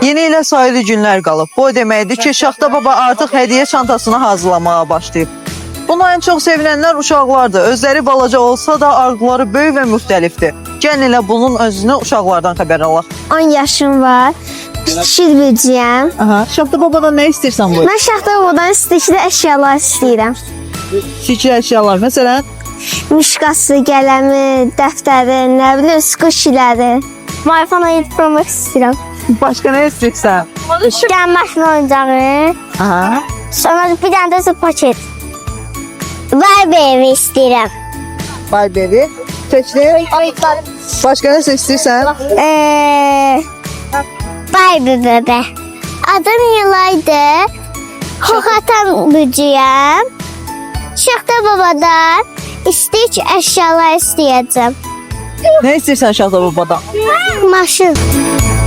Yeni ilə sayılı günlər qalıb. Bu o deməkdir ki, Şaxta baba artıq hədiyyə çantasını hazırlamağa başlayıb. Buna en çok sevinenler uşaqlardır. Özləri balaca olsa da arzuları böyük və müxtəlifdir. Gəlin elə bunun özünü uşaqlardan xəbər alaq. 10 yaşım var. Kiçik bücüyəm. Aha, Şaxta babadan nə istəyirsən bu? Mən Şaxta babadan istikli əşyalar istəyirəm. Kiçik əşyalar, məsələn, Mişqası, qələmi, dəftəri, nə bilim, skuşiləri. iPhone 17 Pro Max istəyirəm. başqa nə istəyirsən? Gəlin maşın oyuncağı. Aha. Sonra bir dənə də paket. Barbie istəyirəm. Barbie. Seçdin? Başqa nə istəyirsən? Barbie bebe. Adım Yılaydı. Xoxatan bücüyəm. Şaxta babadan istik əşyalar istəyəcəm. Nə istəyirsən Şaxta babadan? Maşın.